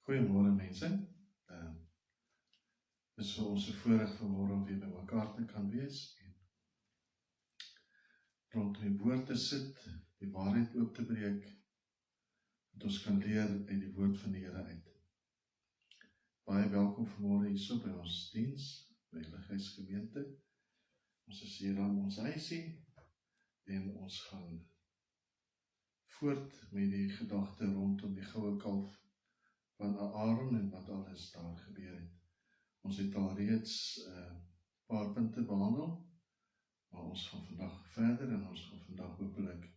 Goeiemôre mense. Dit is vir ons 'n voorreg vanmôre om weer by mekaar te kan wees en rondom die woord te sit, die waarheid oop te breek, dat ons kan leer uit die woord van die Here uit. Baie welkom vanmôre hierso by ons diens, by Heiligheidsgemeente. Ons is hier aan ons huisie en ons gaan voort met die gedagte rondom die goue kalf van Aaron en wat alles daar gebeur het. Ons het al reeds paar punte behandel, maar ons gaan vandag verder en ons gaan vandag hopelik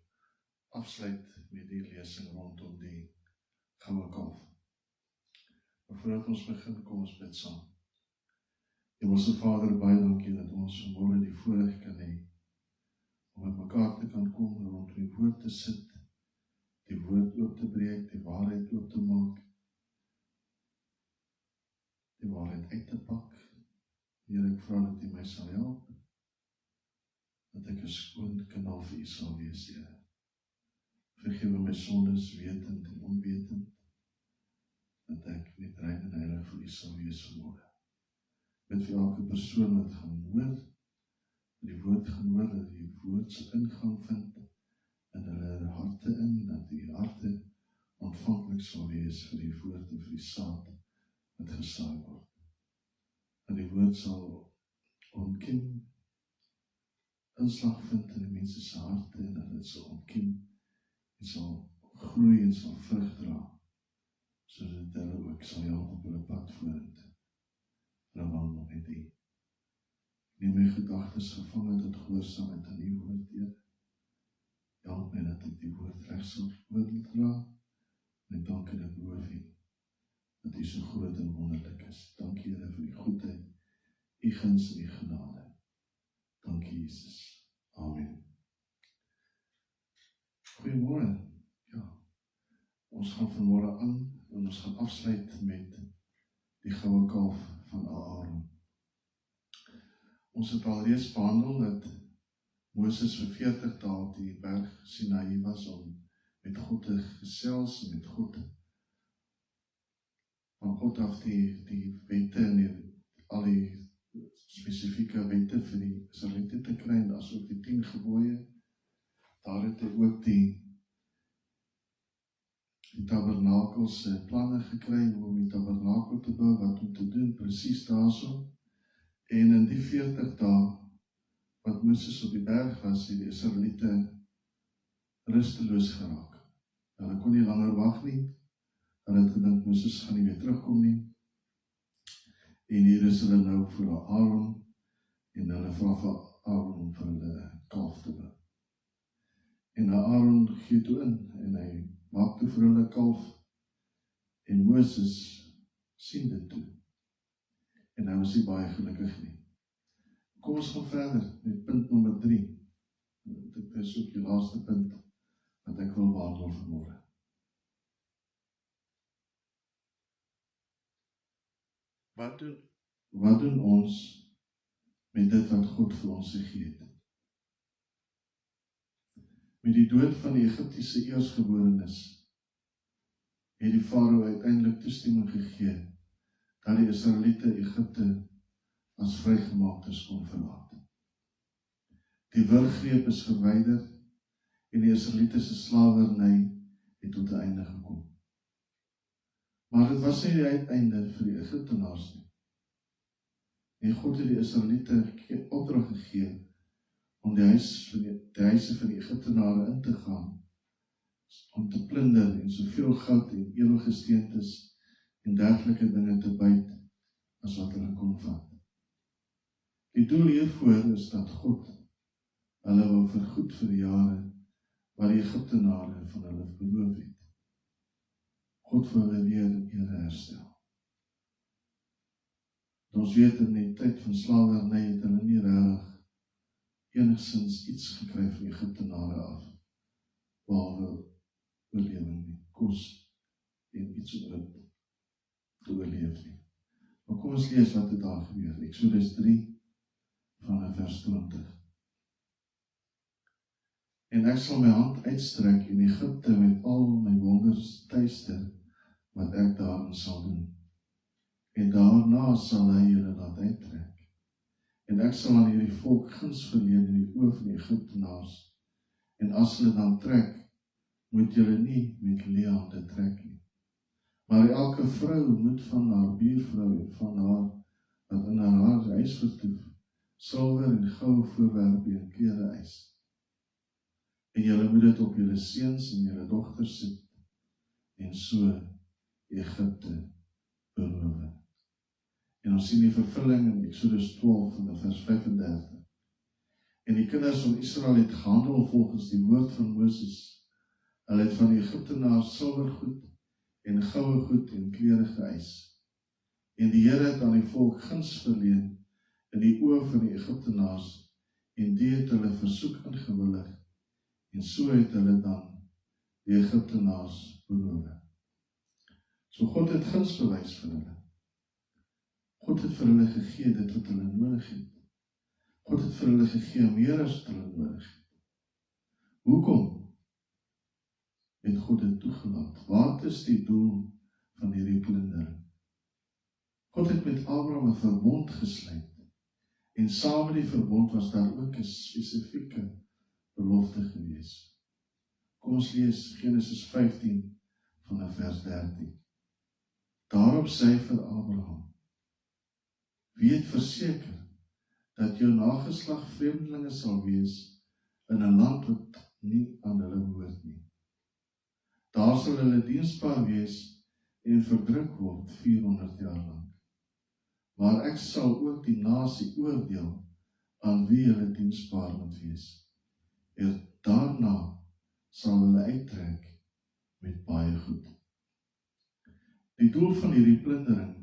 afsluit met die lesing rondom die goue kalf. Maar voordat ons begin, kom ons bid saam. Hemelse Vader, baie dankie dat ons vanmôre die voorreg kan hê om met mekaar te kan kom en rondom die woord te sit, die woord oop te breek, die waarheid oop te maak, die waarheid uit te pak. Here, ek vra dat U my sal help, dat ek 'n skoon kanaal vir U sal wees, Here. Vergewe my sondes, wetend en onwetend, dat ek net rein en heilig vir U sal wees vanmôre. Bid vir elke persoon wat gaan hoor, die woord gaan hoor, dat die woord se ingang vind in hulle harte in, dat die harte ontvanklik sal wees vir die woord en vir die saad wat gesaai word. En die woord sal ontkiem, inslag vind in die mense se harte en dat dit sal ontkiem en sal groei en sal vrug dra, sodat hulle ook sal help op hulle pad vorentoe. Hulle wandel met U. Neem my gedagtes gevange tot gehoorsaamheid aan U woord, Here. Help my dat ek die woord reg sal oordra, en ek dank en ek loof U dat U so groot en wonderlik is. Dankie, Here, vir U goedheid, U guns en U genade. Dankie, Jesus. Amen. Goeiemôre. Ja, ons gaan vanmôre aan en ons gaan afsluit met die goue kalf van Aaron. Ons het al reeds behandel dat Moses vir 40 dae op die berg Sinaï was om met God te gesels en met God van God af die wette en al die spesifieke wette vir die Israeliete te kry, en asook die 10 gebooie. Daar het hy ook die tabernakels planne gekry om die tabernakel te bou, wat om te doen, presies daarso. En in die 40 dae wat Moses op die berg was, het die Israeliete rusteloos geraak. Hulle kon nie langer wag nie. Hulle het gedink Moses gaan nie weer terugkom nie. En hier is hulle nou vir Aaron, en hulle vra vir Aaron om vir hulle kalf te bou. En Aaron gee toe in, en hy maak toe vir hulle kalf, en Moses sien dit toe. En hy was nie baie gelukkig nie. Kom ons gaan verder met punt nommer 3. Dit is ook die laaste punt wat ek wil behandel vanmôre. Wat doen ons met dit wat God vir ons gegee het? Met die dood van die Egiptiese eersgeborenes het die farao uiteindelik toestemming gegee dat die Israeliete Egipte as vrygemaaktes kon verlaat. Die wurggreep is verwyder en die Israeliete se slawerny het tot 'n einde gekom. Maar dit was nie die uiteinde vir die Egiptenaars nie. En God het die Israeliete opdrag gegee om die huise van die Egiptenare in te gaan, om te plunder en soveel goud en edelgesteentes en dergelike dinge te byt as wat hulle kon vat. Die doel hiervoor is dat God hulle wil vergoed vir die jare wat die Egiptenare van hulle beroof het. God wil hulle weer in ere herstel. Ons weet in die tyd van slawerny het hulle nie regtig enigsins iets gekry van die Egiptenare af, behalwe oorlewing nie, kos en iets om te oorleef nie. Maar kom ons lees wat het daar gebeur. Exodus 3 van vers 20. En ek sal my hand uitstrek en Egipte met al my wonders tuister, wat ek daarin sal doen. En daarna sal hy julle laat uittrek. En ek sal aan hierdie volk guns verleen in die oë van die Egiptenaars. En as hulle dan trek, moet julle nie met leë hande trek nie. Maar elke vrou moet van haar buurvrou en van haar wat in haar huis vertoef, silwer en goue voorwerpe en klere eis. En julle moet dit op julle seuns en julle dogters sit, en so Egipte beroof. En ons sien die vervulling in Exodus 12 van vers 35. En die kinders van Israel het gehandel volgens die woord van Moses. Hulle het van die Egiptenaars silwergoed en goue goed en klere geëis. En die Here het aan die volk guns verleen in die oë van die Egiptenaars, en die het hulle versoek ingewillig, en so het hulle dan die Egiptenaars beroof. So God het guns bewys vir hulle. God het vir hulle gegee dit wat hulle nodig het. God het vir hulle gegee meer as wat hulle nodig het. Hoekom het God dit toegelaat? Wat is die doel van hierdie plundering? God het met Abraham 'n verbond gesluit, en saam met die verbond was daar ook 'n spesifieke belofte gewees. Kom ons lees Genesis 15 vanaf vers 13. Daarop sê hy vir Abraham: weet verseker dat jou nageslag vreemdelinge sal wees in 'n land wat nie aan hulle behoort nie. Daar sal hulle diensbaar wees en verdruk word 400 jaar lang. Maar ek sal ook die nasie oordeel aan wie hulle diensbaar moet wees. En daarna sal hulle uittrek met baie goed. Die doel van hierdie plundering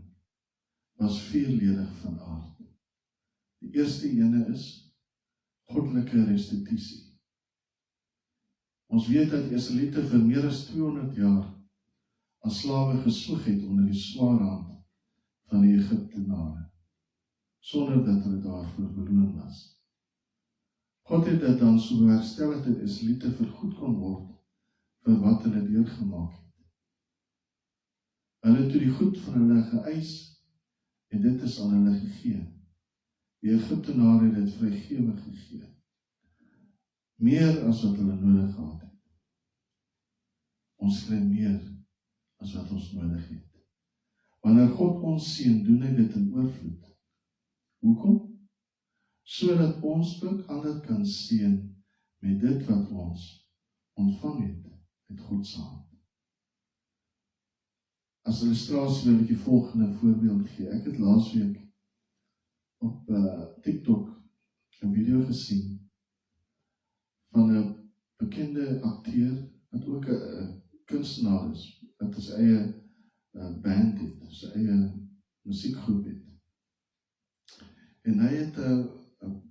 was vierledig van aard. Die eerste ene is goddelike restituisie. Ons weet dat die Israeliete vir meer as 200 jaar as slawe geswoeg het onder die swaar hand van die Egiptenare, sonder dat hulle daarvoor beloon was. God het dit dan so herstel dat die Israeliete vergoed kon word vir wat hulle deurgemaak het. Hulle het toe die goed van hulle geëis, en dit is aan hulle gegee. Die Egiptenare het dit vrygewig gegee, meer as wat hulle nodig gehad het. Ons kry meer as wat ons nodig het. Wanneer God ons seën, doen hy dit in oorvloed. Hoekom? Sodat ons ook ander kan seën met dit wat ons ontvang het uit God se hand. As illustrasie wil ek die volgende voorbeeld gee. Ek het laasweek op TikTok 'n video gesien van 'n bekende akteur wat ook 'n kunstenaar is, wat sy eie band het, sy eie musiekgroep het. En hy het 'n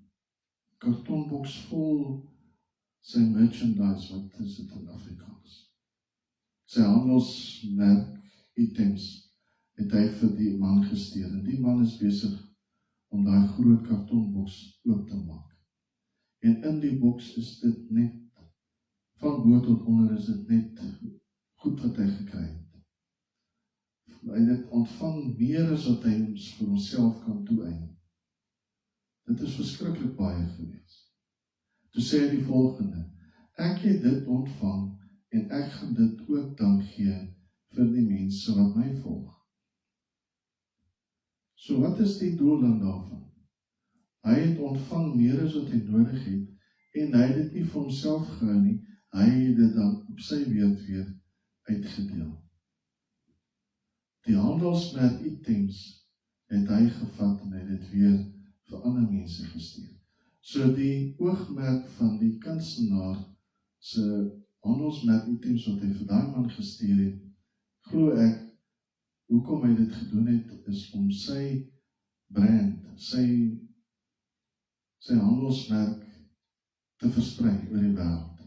kartonboks vol sy merchandise, wat is dit in Afrikaans? Sy handelsmerk items het hy vir die man gestuur, en die man is besig om daai groot kartonboks oop te maak. En in die boks is dit net, van bo tot onder is dit net goed wat hy gekry het. Hy het ontvang meer as wat hy vir homself kan toeëien. Dit is verskriklik baie gewees. Toe sê hy die volgende: ek het dit ontvang, en ek gaan dit ook dan gee vir die mense wat my volg. So wat is die doel dan daarvan? Hy het ontvang meer as wat hy nodig het, en hy het dit nie vir homself gehou nie, hy het dit dan op sy beurt weer uitgedeel. Die handelsmerk items het hy gevat en hy het dit weer vir ander mense gestuur. So die oogmerk van die kunstenaar se handelsmerk items wat hy vir daai man gestuur het, glo ek, hoekom hy dit gedoen het, is om sy brand, sy handelsmerk te versprei oor die wêreld.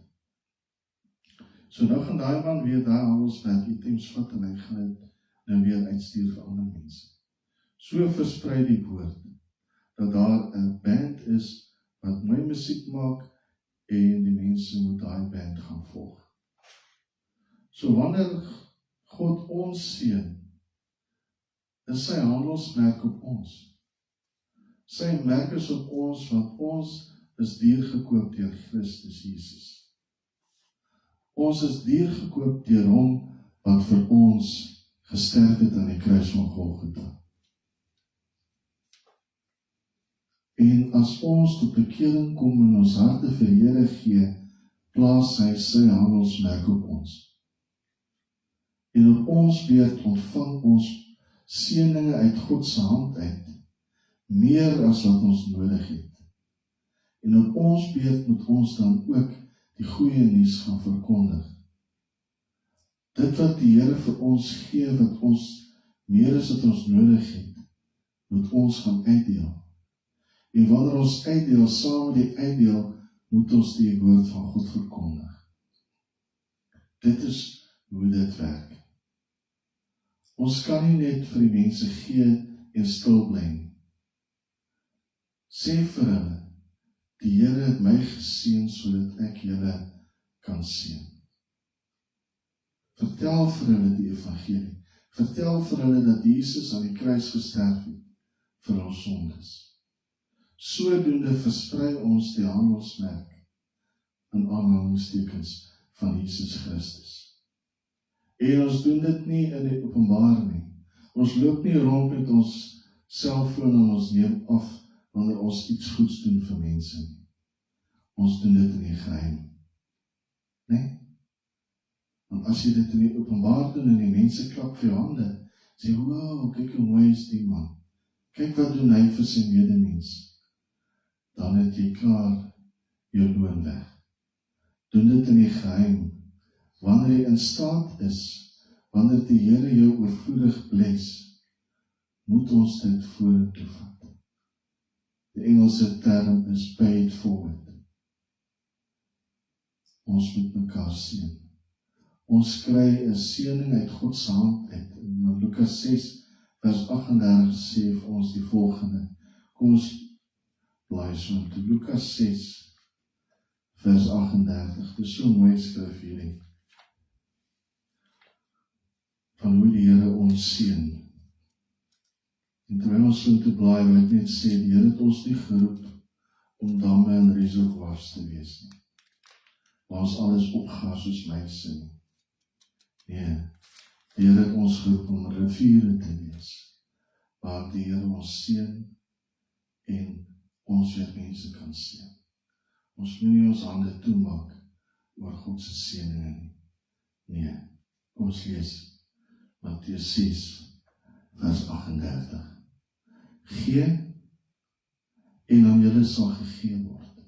So nou gaan daai man weer daai handelsmerk items vat en hy gaan dit nou weer uitstuur vir ander mense. So versprei die woord, dat daar 'n band is wat mooi musiek maak, en die mense moet daai band gaan volg. So wanneer God ons seën, is sy handelsmerk op ons. Sy merk is op ons, want ons is diergekoop deur Christus Jesus. Ons is diergekoop deur hom, wat vir ons gesterf het aan die kruis van Golgotha. En as ons tot bekering kom en ons harte vir die Here gee, plaas hy sy handelsmerk op ons. En op ons beurt ontvang ons seëninge uit God se hand uit, meer as wat ons nodig het. En op ons beurt moet ons dan ook die goeie nuus gaan verkondig. Dit wat die Here vir ons gee, wat ons meer as wat ons nodig het, moet ons gaan uitdeel. En wanneer ons uitdeel, saam met die uitdeel, moet ons die woord van God verkondig. Dit is hoe dit werk. Ons kan nie net vir die mense gee en stil bly nie. Sê vir hulle, die Here het my geseën sodat ek julle kan seën. Vertel vir hulle die evangelie. Vertel vir hulle dat Jesus aan die kruis gesterf het vir ons sondes. Sodoende versprei ons die handelsmerk in aanhalingstekens van Jesus Christus. En ons doen dit nie in die openbaar nie. Ons loop nie rond met ons selfoon en ons neem af wanneer ons iets goeds doen vir mense nie. Ons doen dit in die geheim. Nee? Want as jy dit in die openbaar doen en die mense klap vir jou hande, sê, wow, kyk hoe mooi is die man. Kyk wat doen hy vir sy medemens. Dan het jy klaar jou loon weg. Doen dit in die geheim. Wanneer jy in staat is, wanneer die Here jou oorvloedig bless, moet ons dit vorentoe vat. Die Engelse term is pay it forward. Ons moet mekaar seën. Ons kry 'n seëning uit God se hand uit. In Lukas 6 vers 38 sê vir ons die volgende. Kom ons blaai so te Lukas 6 vers 38. Dit is so mooi skrif hierdie. Van hoe die Here ons seën. En terwyl ons so te blaai, wil ek net sê, die Here het ons nie geroep om damme en reservoirs te wees nie. Waar ons alles opgaan soos meise nie. Nee, die Here het ons geroep om riviere te wees, waar die Here ons seën en ons weer mense kan seën. Ons moet nie ons hande toemaak oor God se seëninge nie. Nee, kom ons lees Matteus 6 vers 38. Gee en aan julle sal gegee word.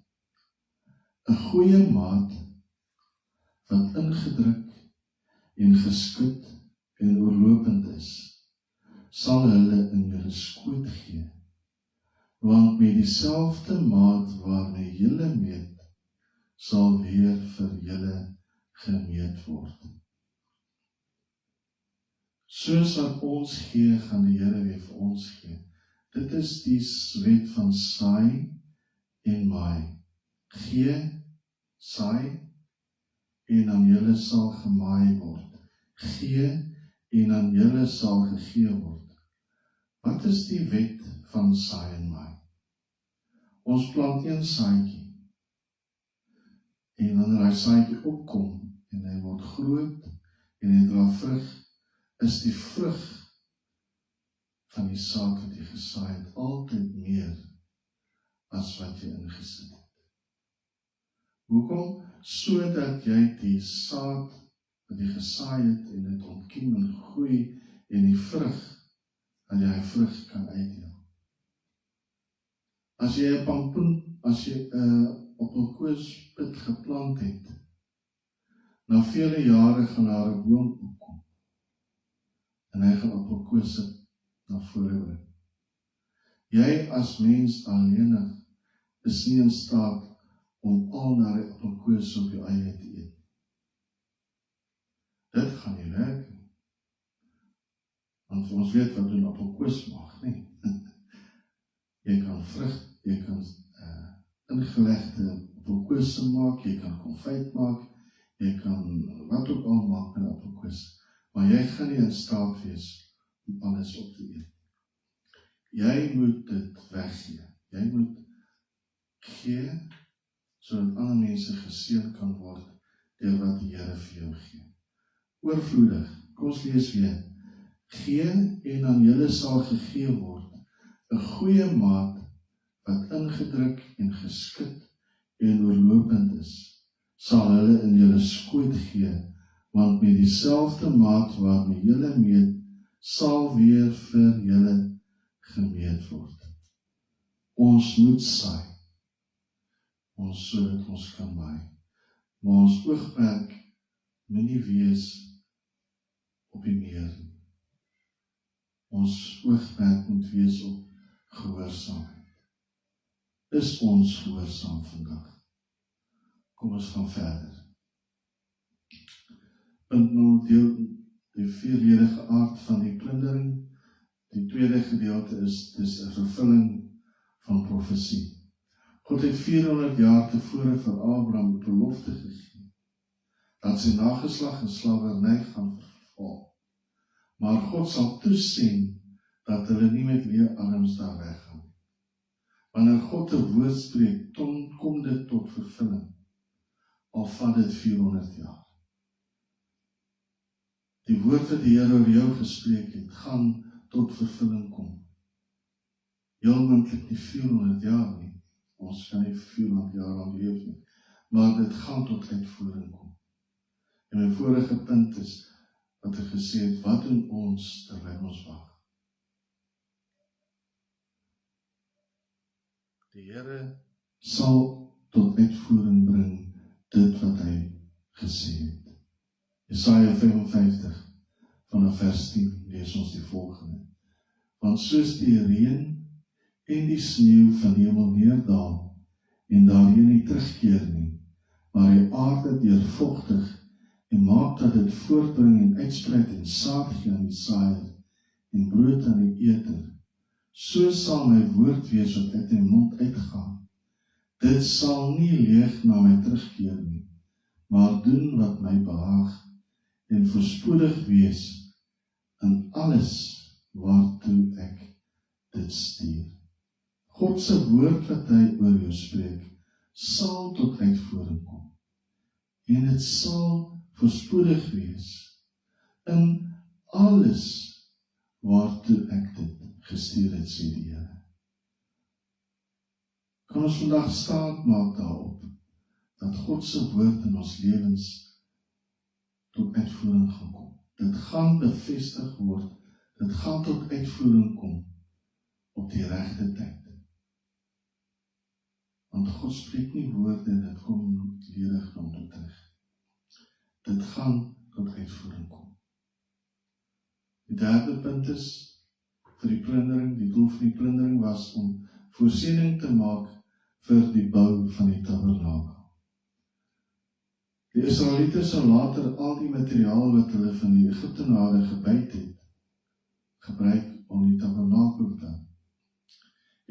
'n goeie maat wat ingedruk en geskut en oorlopend is, sal hulle in julle skoot gee. Want met dieselfde maat waarmee julle meet, sal weer vir julle gemeet word. Soos wat ons gee, gaan die Here weer vir ons gee. Dit is die wet van saai en maai. Gee, saai, en aan julle sal gemaai word. Gee, en aan julle sal gegee word. Wat is die wet van saai en maai? Ons plant een saadjie. En wanneer hy saadjie opkom, en hy word groot, en hy dra vrug, is die vrug van die saad wat jy gesaai het, altyd meer as wat jy ingesit het. Hoekom? Sodat jy die saad wat jy gesaai het, en dit ontkiem en groei, en die vrug, dat jy vrug kan uitdeel. As jy 'n pampoen, as jy 'n appelkoospit geplant het, na vele jare gaan daar 'n boom opkom, en hy gaan appelkoose na vore bring. Jy as mens alleenig is nie in staat om al na die appelkoose op jou eie te eet. Dit gaan nie werk nie. Want ons weet wat doen appelkoos mag, nie? Jy kan vrug, jy kan ingelegde appelkoose maak, jy kan konfyt maak, jy kan wat ook al maak met appelkoos. maar jy gaan nie in staat wees om alles op te eet. Jy moet dit weggee. Jy moet gee, sodat ander mense geseën kan word deur wat die Here vir jou gee. Oorvloedig, kom ons lees weer. Gee en aan julle sal gegee word, 'n goeie maat wat ingedruk en geskit en oorlopend is, sal hulle in julle skoot gee, want met dieselfde maat waarmee julle meet, sal weer vir julle gemeet word. Ons moet saai, sodat ons kan maai. Maar ons oogmerk moet nie wees op die meer nie. Ons oogmerk moet wees op gehoorsaamheid. Is ons gehoorsaam vandag? Kom ons gaan verder. Punt nou deel die vierledige aard van die plundering. Die tweede gedeelte is dis 'n vervulling van profesie. God het 400 jaar tevore vir Abraham belofte gegee dat sy nageslag in slawerny gaan verval. Maar God sal toesien dat hulle nie met leë arms daar weggaan. Wanneer God 'n woord spreek, kom dit tot vervulling. Al vat dit 400 jaar. Die woord wat die Here oor jou gespreek het, gaan tot vervulling kom. Heel moontlik nie 400 jaar nie. Ons kan nie 400 jaar lang leef nie. Maar dit gaan tot uitvoering kom. En my vorige punt is, wat ek gesê het, wat doen ons terwyl ons wag? Die Here sal tot uitvoering bring dit wat hy gesê het. Jesaja 55 vanaf vers 10 lees ons die volgende. Want soos die reën en die sneeu van die hemel neerdal en daarheen nie terugkeer nie, maar die aarde deurvogtig en maak dat dit voortbring en uitspruit en saad gee aan die saaier en brood aan die eter, so sal my woord wees wat uit my mond uitgaan. Dit sal nie leeg na my terugkeer nie, maar doen wat my behaag en voorspoedig wees in alles waartoe ek dit stuur. God se woord wat hy oor jou spreek, sal tot uitvoering kom. En dit sal voorspoedig wees in alles waartoe ek dit gestuur het, sê die Here. Kan ons vandag staat maak daarop, dat God se woord in ons lewens tot uitvoering gaan kom. Dit gaan bevestig word, dit gaan tot uitvoering kom op die regte tyd. Want God spreek nie woorde en dit kom ledig na hom toe terug. Dit gaan tot uitvoering kom. Die derde punt is, vir die plundering, die doel van die plundering was om voorsiening te maak vir die bou van die tabernakel. Die Israeliete sou later al die materiaal wat hulle van die Egiptenare gebyt het, gebruik om die tabernakel te bou.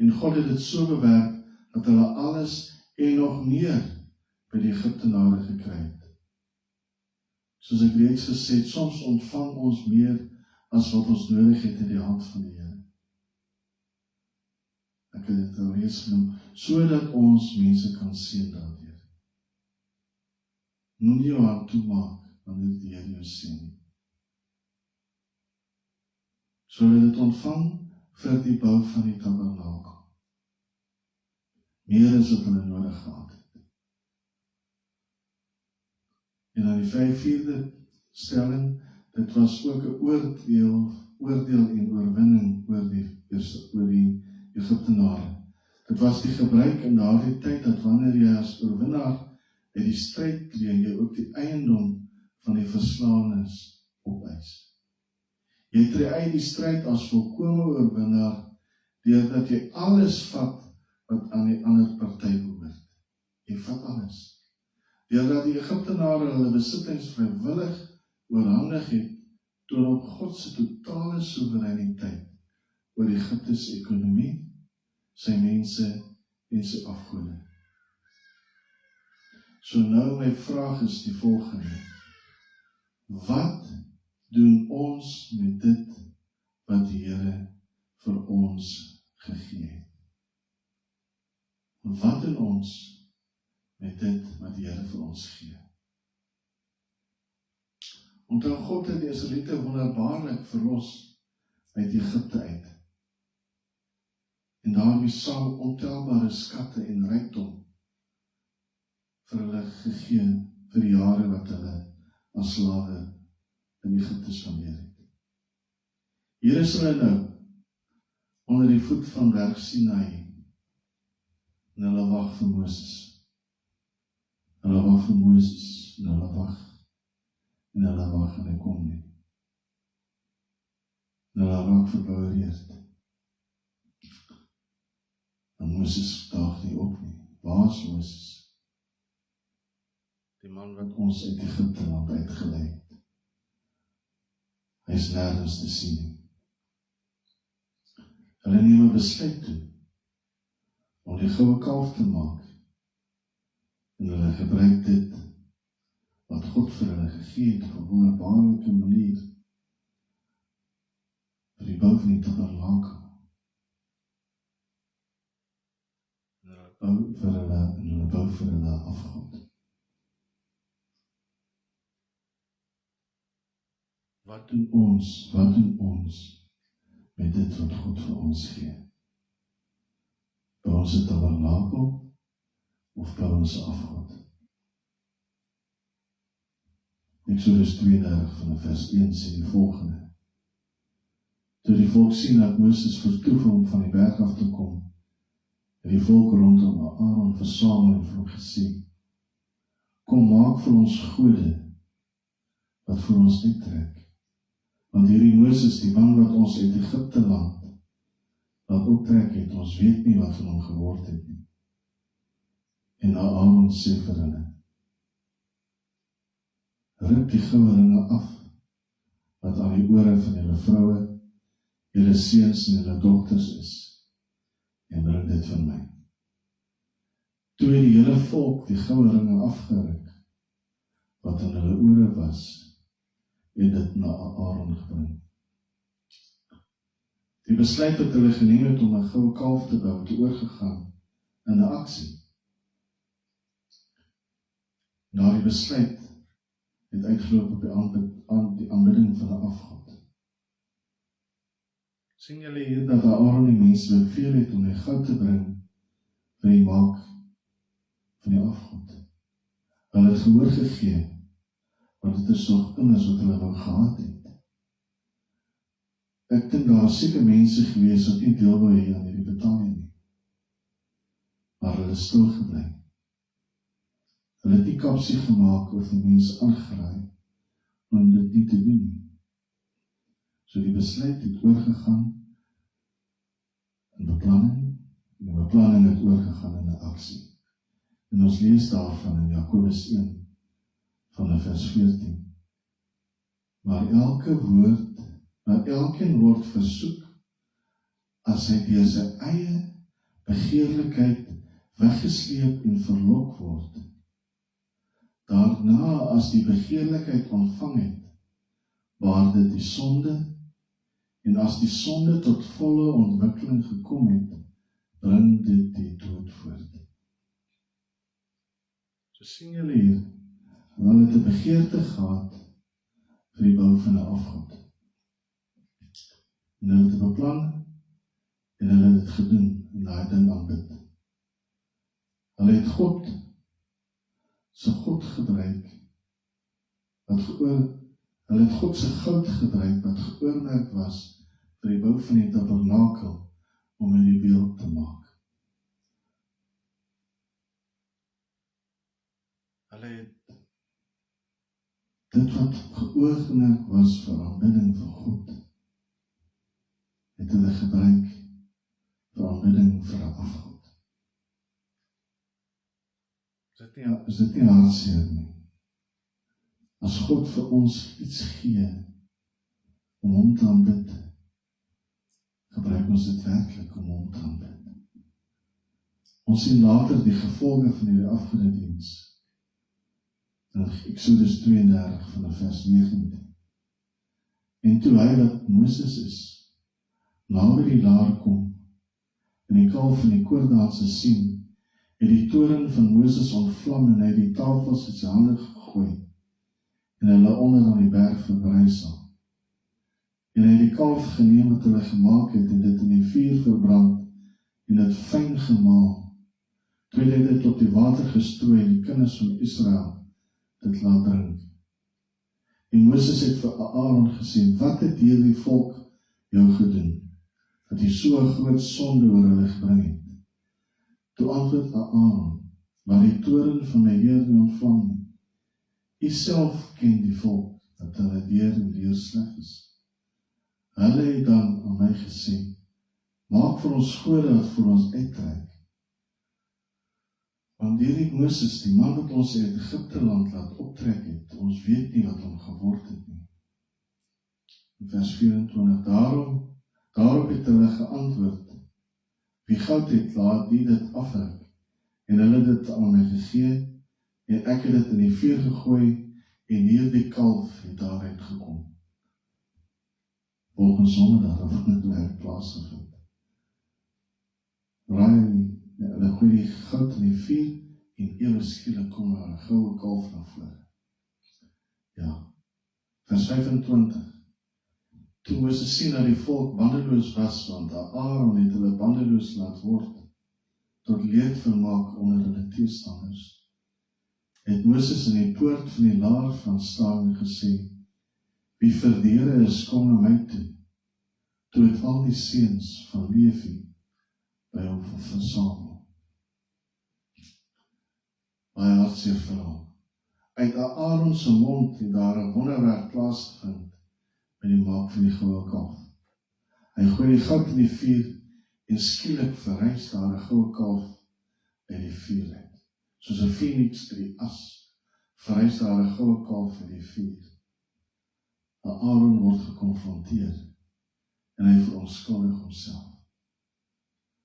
En God het dit so bewerk, dat hulle alles en nog meer by die Egiptenare gekry het. Soos ek reeds gesê het, soms ontvang ons meer as wat ons nodig het in die hand van die Here. Ek het dit al reeds genoem, sodat ons mense kan seën daardeur. Moenie jou hand toemaak, wanneer die Here jou seën. Sodat dit ontvang vir die bou van die tabernakel. Meer as wat hulle nodig gehad het. En dan die 4de stelling, dit was ook 'n oordeel en oorwinning oor die Egiptenare. Dit was die gebruik in daardie tyd, dat wanneer jy as oorwinnaar uit die stryd tree, jy ook die eiendom van die verslaanes opeis. Jy tree uit die stryd as volkome oorwinnaar, deurdat jy alles vat wat aan die ander party behoort. Jy vat alles. Deurdat die Egiptenare hulle besittings vrywillig oorhandig het, toon op God se totale soewereiniteit oor Egipte se ekonomie, sy mense en sy afgode. So nou my vraag is die volgende. Wat doen ons met dit wat die Here vir ons gegee het? Wat doen ons met dit wat die Here vir ons gee? Onthou, God het die Israeliete wonderbaarlik verlos uit Egipte uit. En daarmee saam ontelbare skatte en rykdom vir hulle gegee vir die jare wat hulle as slawe in Egipte spandeer het. Hier is hulle nou onder die voet van berg Sinai en hulle wag vir Moses. Hulle wag vir Moses en hulle wag en hy kom nie. En hulle raak verboureerd. En Moses daag nie op nie. Waar is Moses? Die man wat ons uit Egipte land uitgelei het. Hy is nergens te sien nie. Hulle neem 'n besluit toe om die goue kalf te maak. En hulle gebruik dit wat God vir hulle gegee het op 'n wonderbaarlike manier vir die bou van die tabernakel. En hulle bou vir hulle afgod. Wat doen ons met dit wat God vir ons gee? Bou ons 'n tabernakel of bou ons 'n afgod? Exodus 32 van vers 1 sê die volgende. Toe die volk sien dat Moses vertoef om van die berg af te kom, het die volk rondom Aaron versamel en vir hom gesê, kom maak vir ons gode wat vir ons uittrek. Want hierdie Moses, die man wat ons uit Egipte land laat optrek het, ons weet nie wat van hom geword het nie. En Aaron sê vir hulle, ruk die goue ringe af, wat aan die ore van julle vroue, julle seuns en julle dogters is, en bring dit vir my. Toe het die hele volk die goue ringe afgeruk, wat aan hulle ore was, en dit na Aaron gebring. Die besluit wat hulle geneem het om 'n goue kalf te bou, het oorgegaan in 'n aksie. Na die besluit het uitgeloop op die aanbidding van 'n afgod. Sien julle hier dat Aaron die mense beveel het om die goud te bring vir die maak van die afgod. Hulle het gehoor gegee, want dit is nog immers wat hulle wou gehad het. Ek dink daar is seker mense gewees wat nie deel wou hê aan hierdie betaling nie. Maar hulle is stil gebly. Hulle het nie kapsie gemaak of die mense aangeraai om dit nie te doen nie. So die besluit het oorgegaan in beplanning, en die beplanning het oorgegaan in 'n aksie. En ons lees daarvan in Jakobus 1 van vers 14. Maar elkeen word versoek as hy deur sy eie begeerlikheid weggesleep en verlok word. Daarna, as die begeerlikheid ontvang het, baar dit die sonde, en as die sonde tot volle ontwikkeling gekom het, bring dit die dood voort. So sien julle hier, hulle het 'n begeerte gehad vir die bou van 'n afgod. En hulle het beplan, en hulle het dit gedoen, en daai ding aanbid. Hulle het God se God gebruik, hulle het God se goud gebruik, wat geoormerk was vir die bou van die tabernakel, om in die beeld te maak. Hulle het dit wat geoormerk was vir aanbidding vir God, het hulle gebruik vir aanbidding vir 'n afgod. Is dit nie hartseer nie? As God vir ons iets gee om hom te aanbid, gebruik ons dit werklik om hom te aanbid. Ons sien later die gevolge van hierdie afgodediens in Exodus 32 van vers 19. En toe hy wat Moses is, naby die laar kom, en die kalf van die koordanse sien, het die toren van Moses ontvlam en hy die tafels uit sy hande gegooi, en hulle onder aan die berg verbrysel. En hy het die kalf geneem wat hulle gemaak het, en dit in die vuur verbrand, en dit fyn gemaal. Toe het hy dit op die water gestrooi, en die kinders van Israel dit laat drink. En Moses het vir Aaron gesê, wat het hierdie volk jou gedoen, dat hy so 'n groot sonde oor hulle gebring het? Toe antwoord Aaron, maar die toren van my Heer nie ontvlam nie. U self ken die volk, dat hulle deur en deur sleg is. Hulle het dan aan my gesê, maak vir ons gode wat vir ons uittrek. Want hierdie Moses, die man wat ons uit Egipte land laat optrek het, ons weet nie wat hom geword het nie. In vers 24, daarop het hulle geantwoord, wie goud het, laat die dit afruk, en hulle dit aan my gegee, en ek het dit in die vuur gegooi, en hierdie kalf het daaruit gekom. Volgens sonderdag of het werk plaasgevind. Hulle gooi die goud in die vuur, en ewe skielik kom daar 'n goue kalf na vore. Ja, vers 25. Toe Moses sien dat die volk bandeloos was, want Aaron het hulle bandeloos laat word, tot leedvermaak onder hulle teestanders, het Moses in die poort van die laar gaan staan en gesê, wie vir die Here is, kom na my toe. Toe het al die seuns van Levi by hom versamel. Baie hartseer verhaal. Uit Aaron se mond het daar 'n wonderwerk plaasgevind by die maak van die goue kalf. Hy gooi die goud in die vuur en skielik verrys daar 'n goue kalf uit die vuur uit. Soos 'n Phoenix uit die as, verrys daar 'n goue kalf uit die vuur. Aaron word gekonfronteer en hy verontskuldig homself.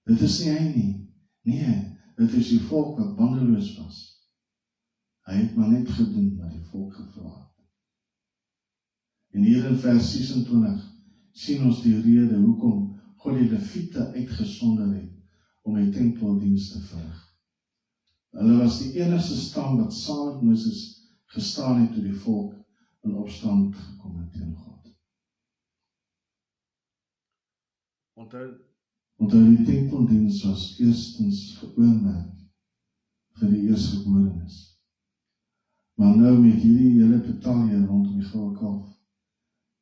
Dit is nie hy nie. Nee, dit is die volk wat bandeloos was. Hy het maar net gedoen wat die volk gevra het. En hier in vers 26 sien ons die rede hoekom God die Lewiete uitgesonder het om die tempeldiens te verrig. Hulle was die enigste stam wat saam met Moses gestaan het toe die volk in opstand gekom het teen God. Onthou die tempeldiens was eerstens geoormerk vir die eerstgeborenes. Maar nou met hierdie hele betalie rondom die goue kalf,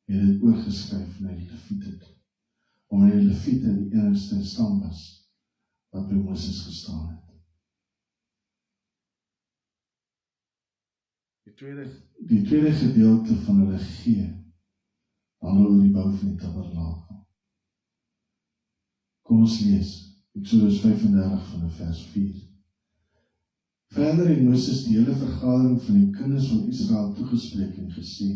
het dit oorgeskryf na die Lewiete toe, omdat die Lewiete die enigste stam was wat by Moses gestaan het. Die tweede gedeelte van hulle gee, handel oor die bou van die tabernakel. Kom ons lees, Eksodus 35 van vers 4. Verder het Moses die hele vergadering van die kinders van Israel toegespreek en gesê,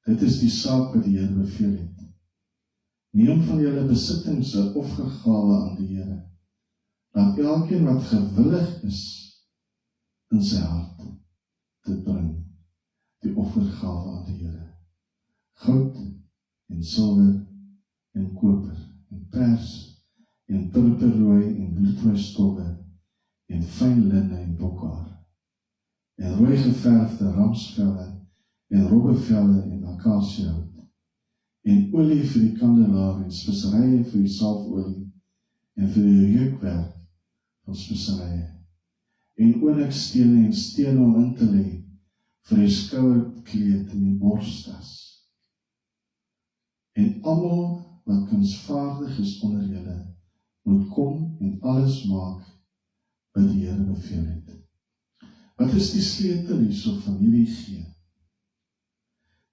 dit is die saak wat die Here beveel het. Neem van julle besittings 'n offergawe aan die Here. Laat elkeen wat gewillig is in sy hart te bring, die offergawe aan die Here. Goud en silwer en koper en pers en purperrooi en bloedrooi stowwe en fyn linne en bokhaar en rooi geverfde ramsvelle en robbevelle en akasiëhout en olie vir die kandelaar en speserye vir die salfolie en vir die reukwerk van speserye en onyxstene en stene om in te lê vir die skouerkleed en die borstas. En almal wat kunsvaardig is onder julle moet kom en alles maak wat die Here beveel het. Wat is die sleutel hierso van hierdie gee?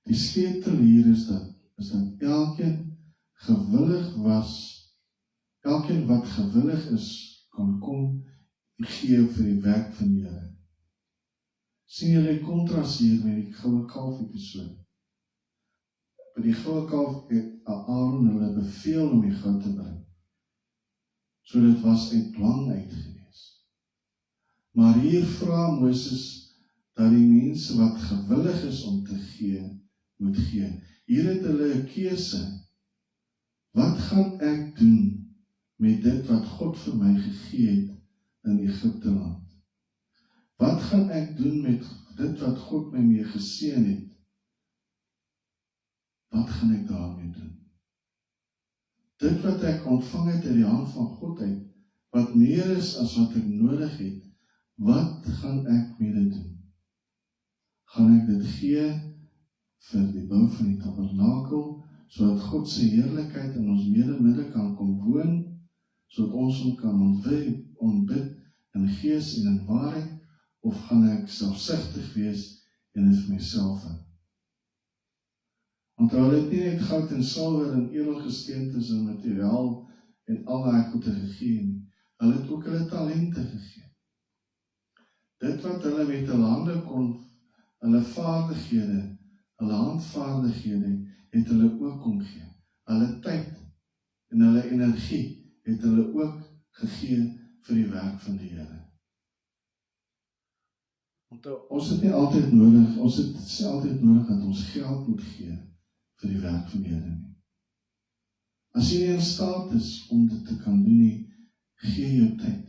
Die sleutel hier is dat elkeen gewillig was, elkeen wat gewillig is, kan kom en gee vir die werk van die Here. Sien julle die kontras hier met die goue kalf episode? By die goue kalf het Aaron hulle beveel om die goud te bring. So dit was uit dwang uit gewees. Maar hier vra Moses dat die mense wat gewillig is om te gee, moet gee. Hier het hulle 'n keuse. Wat gaan ek doen met dit wat God vir my gegee het in Egipte land? Wat gaan ek doen met dit wat God my mee geseën het? Wat gaan ek daarmee doen? Dit wat ek ontvang het uit die hand van God uit, wat meer is as wat ek nodig het, wat gaan ek mee dit doen? Gaan ek dit gee vir die bou van die tabernakel, sodat God se heerlikheid in ons midde kan kom woon, sodat ons hom kan ontbid in gees en in waarheid, of gaan ek selfsugtig wees en dit vir myself hou? Want hulle het nie net goud en silwer en edelgesteentes en materiaal en al daai goede gegee nie. Hulle het ook hulle talente gegee. Dit wat hulle met hulle hande kon, hulle vaardighede, hulle handvaardighede, het hulle ook omgee. Hulle tyd en hulle energie het hulle ook gegee vir die werk van die Here. Want ons het nie altyd nodig, ons het altyd nodig dat ons geld moet gee vir die werk van die Here nie. As jy nie in staat is om dit te kan doen nie, gee jou tyd,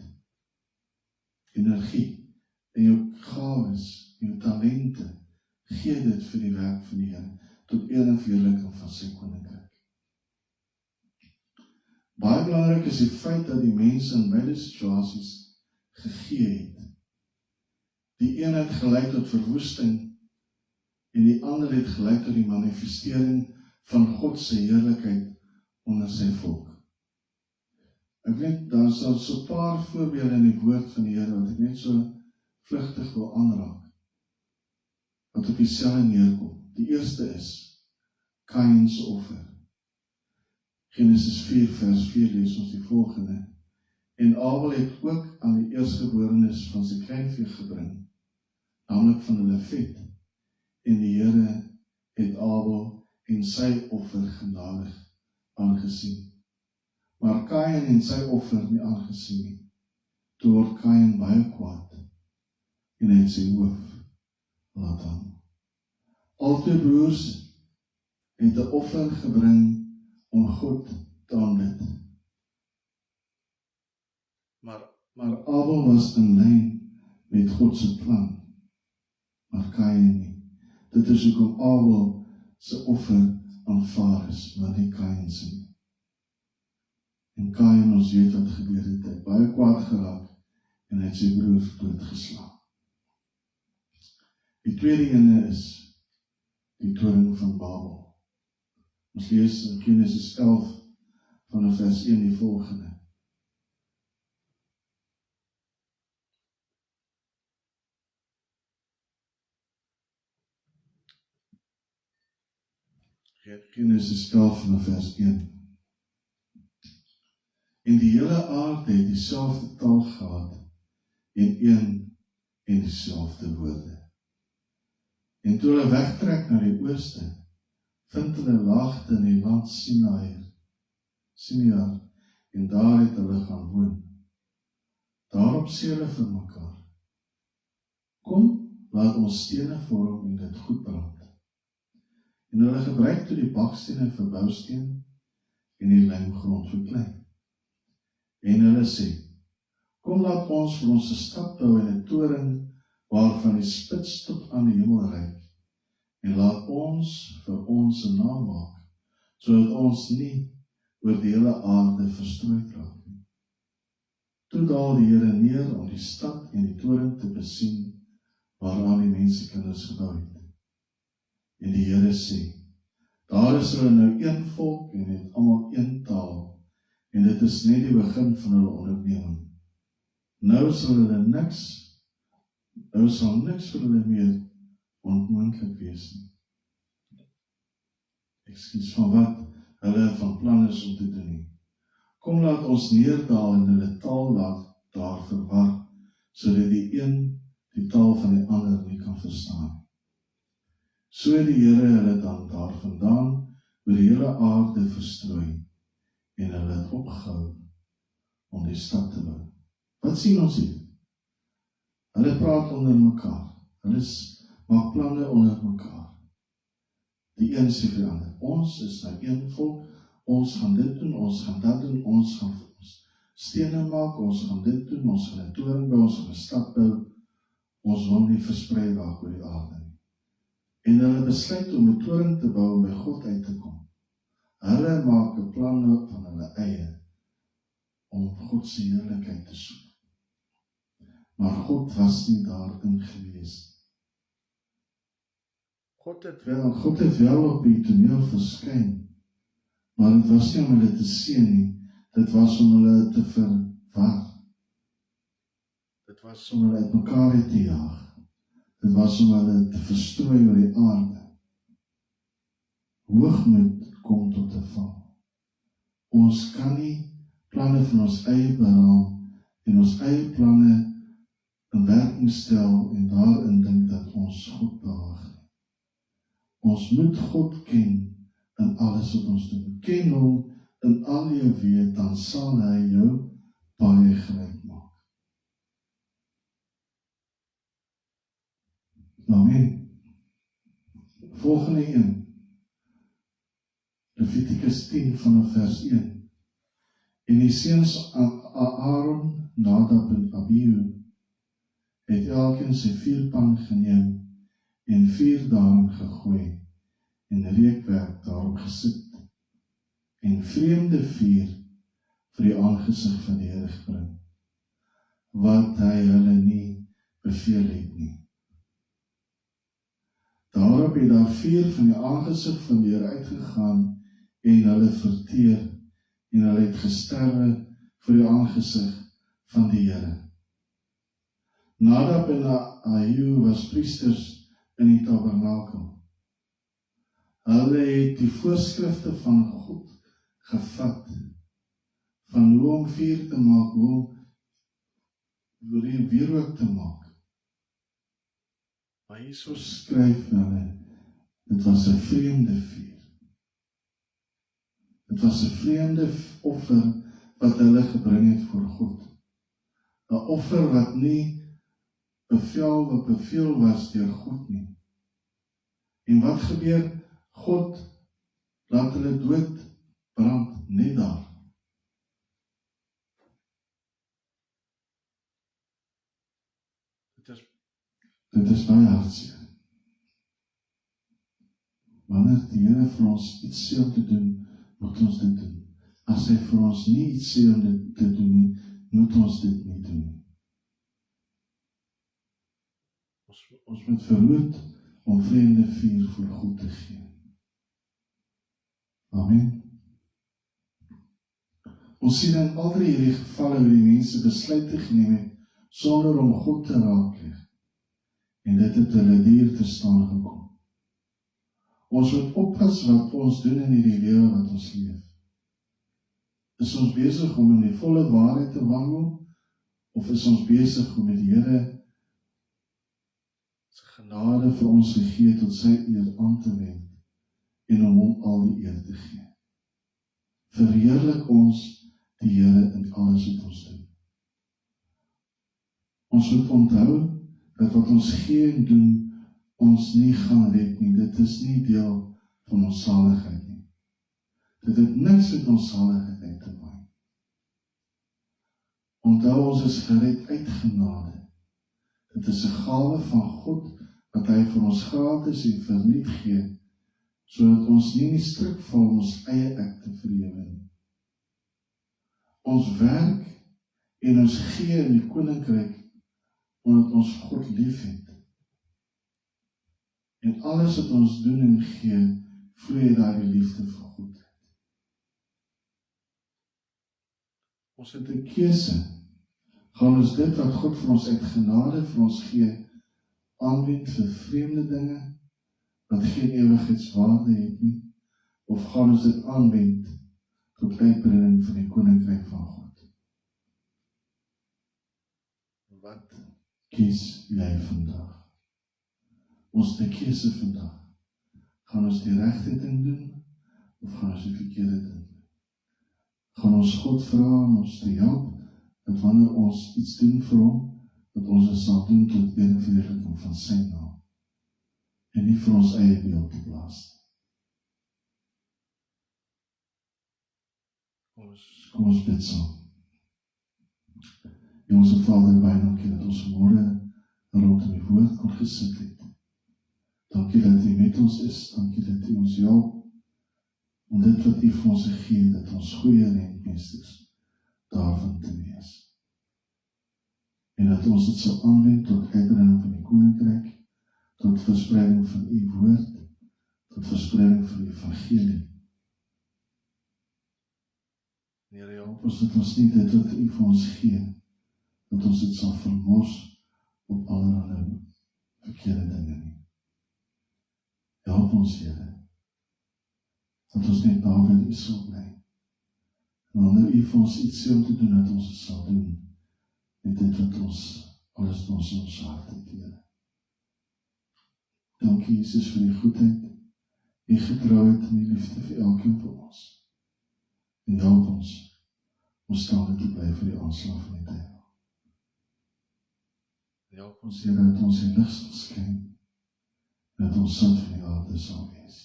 energie en jou gawes, jou talente, gee dit vir die werk van die Here, tot eer en verheerliking van sy koninkryk. Baie belangrik is die feit dat die mense in beide situasies gegee het. Die een het gelei tot verwoesting en die ander het gelei tot die manifestering van God se heerlikheid onder sy volk. Ek weet, daar is al so 'n paar voorbeelde in die woord van die Here wat ek net so vlugtig wil aanraak, wat op dieselfde neerkom. Die eerste is Kain se offer. Genesis 4 vers 4 lees ons die volgende. En Abel het ook aan die eerstgeborenes van sy kleinvee gebring, naamlik van hulle vet. En die Here het Abel en sy offer genadig aangesien. Maar Kain en sy offer nie aangesien nie. Toe word Kain baie kwaad en hy het sy hoof laat hang. Albei broers het 'n offer gebring om God te aanbid. Maar Abel was in lyn met God se plan, maar Kain nie. Dit is hoekom Abel se offer aanvaar is, maar nie Kain se nie. En Kain, ons weet wat gebeur het, hy het baie kwaad geraak en hy het sy broer doodgeslaan. Die tweede ene is die toring van Babel. Ons lees in Genesis 11 vanaf vers 1 die volgende. Genesis 11 vanaf vers 1. En die hele aarde het dieselfde taal gehad en een en dieselfde woorde. En toe hulle wegtrek na die ooste, vind hulle laagte in die land Sinaar, en daar het hulle gaan woon. Daarop sê hulle vir mekaar, kom, laat ons stene vorm en dit goed brand. En hulle gebruik toe die bakstene vir bousteen en die lijmgrond vir klei. En hulle sê, kom laat ons vir ons 'n stad bou en 'n toring waarvan die spits tot aan die hemel reik. En laat ons vir ons 'n naam maak, sodat ons nie oor die hele aarde verstrooid raak nie. Toe daal die Here neer om die stad en die toring te besien waaraan die mensekinders gebou het. En die Here sê, daar is hulle nou een volk en het almal een taal, en dit is net die begin van hulle onderneming. Nou sal niks vir hulle meer onmoontlik wees nie. Ekskuus van wat hulle van plan is om te doen nie. Kom laat ons neerdaal en hulle taal laat daar verwar, sodat die een die taal van die ander nie kan verstaan. So het die Here hulle dan daar vandaan oor die hele aarde verstrooi en hulle het opgehou om die stad te bou. Wat sien ons hier? Hulle praat onder mekaar. Hulle maak planne onder mekaar. Die een sê vir die ander, ons is nou een volk, ons gaan dit doen, ons gaan dat doen, ons gaan stene maak, ons gaan dit doen, ons gaan 'n toring bou, ons gaan 'n stad bou, ons wil nie versprei raak oor die aarde nie. En hulle besluit om 'n toring te bou om by God uit te kom. Hulle maak 'n plan van hulle eie om God se heerlikheid te soek. Maar God was nie daarin gewees. God het wel op die toneel verskyn, maar dit was nie om hulle te seën nie, dit was om hulle te verwar. Dit was om hulle uit mekaar uit te jaag. Dit was om hulle te verstrooi oor die aarde. Hoogmoed kom tot 'n val. Ons kan nie planne van ons eie beraam en ons eie planne in werking stel en daarin dink dat ons God behaag. Ons moet God ken in alles wat ons doen. Ken hom in al jou weë, dan sal hy jou baie gelyk maak. Amen. Volgende een. Levitikus 10 vanaf vers 1. En die seuns Aaron, Nadab en Abihu het elkeen sy vuurpan geneem en vuur daarin gegooi en reukwerk daarop gesit en vreemde vuur vir die aangesig van die Here gebring, wat hy hulle nie beveel het nie. Daarop het daar vuur van die aangesig van die Here uitgegaan en hulle verteer en hulle het gesterwe vir die aangesig van die Here. Nadab en Abihu was priesters in die tabernakel. Hulle het die voorskrifte van God gevat, van hoe om vuur te maak, hoe om die wierook te maak. Maar hierso skryf hulle, dit was 'n vreemde vuur. Dit was 'n vreemde offer wat hulle gebring het voor God. 'n Offer wat nie beveel was deur God nie. En wat gebeur? God laat hulle dood brand net daar. Dit is baie hartseer. Wanneer die Here vir ons iets sê om te doen, moet ons dit doen. As hy vir ons nie iets sê om dit te doen nie, moet ons dit nie doen nie. Ons moet verhoed om vreemde vuur vir God te gee. Amen. Ons sien in al hierdie gevalle hoe die mense besluite geneem het sonder om God te raadpleeg. En dit het hulle duur te staan gekom. Ons moet oppas wat ons doen in hierdie lewe wat ons leef. Is ons besig om in die volle waarheid te wandel, of is ons besig om met die Here sy genade vir ons gegee tot sy eer aan te wend en om hom al die eer te gee? Verheerlik ons die Here in alles wat ons doen. Ons moet onthou dat wat ons gee en doen, ons nie gaan red nie. Dit is nie deel van ons saligheid nie. Dit het niks met ons saligheid uit te maak. Onthou, ons is gered uit genade. Dit is 'n gawe van God wat hy vir ons gratis en verniet gee, sodat ons nie in die struik val om ons eie ek te verhewe nie. Ons werk en ons gee in die koninkryk omdat ons God liefhet. En alles wat ons doen en gee, vloei daardie liefde vir God uit. Ons het 'n keuse. Gaan ons dit wat God vir ons uit genade vir ons gee, aanwend vir vreemde dinge, wat geen ewigheidswaarde het nie, of gaan ons dit aanwend tot uitbreiding van die koninkryk van God? Wat kies jy vandag? Ons het 'n keuse vandag. Gaan ons die regte ding doen, of gaan ons die verkeerde ding doen? Gaan ons God vra om ons te help, dat wanneer ons iets doen vir hom, dat ons dit sal doen tot eer en verheerliking van sy naam, en nie vir ons eie beeld te blaas. Kom ons bid saam. Onse Vader, baie dankie dat ons vanmorgen rondom die woord kon gesit het. Dankie dat U met ons is, dankie dat U ons help om dit wat U vir ons gegee, dat ons goeie rentmeesters daarvan te wees. En dat ons dit sal aanwend tot uitbreiding van die koninkryk, tot verspreiding van U woord, tot verspreiding van die evangelie. Here, help ons dat ons nie dit wat U vir ons gee, dat ons dit sal vermors op allerlei verkeerde dinge nie. Help ons, Here, dat ons net naby U sal bly. En wanneer U vir ons iets sê om te doen, dat ons het sal doen, met dit wat ons, alles wat ons hart het, Here. Dankie, Jesus, vir die goedheid, die getrouheid en die liefde vir elkeen van ons. En help ons, om staande te bly vir die aanslag van die duiwel. Help ons, Here, dat ons die lig sal skyn, dat ons sout van die aarde sal wees.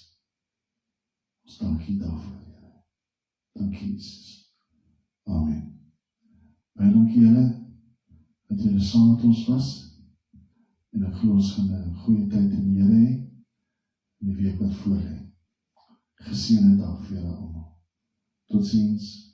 Ons dankie daarvoor, Here. Dankie, Jesus. Amen. Baie dankie, Here, dat Julle saam met ons was, en ek glo ons gaan 'n goeie tyd in die Here hê, in die week wat voor lê. Geseënde dag vir julle almal. Totsiens.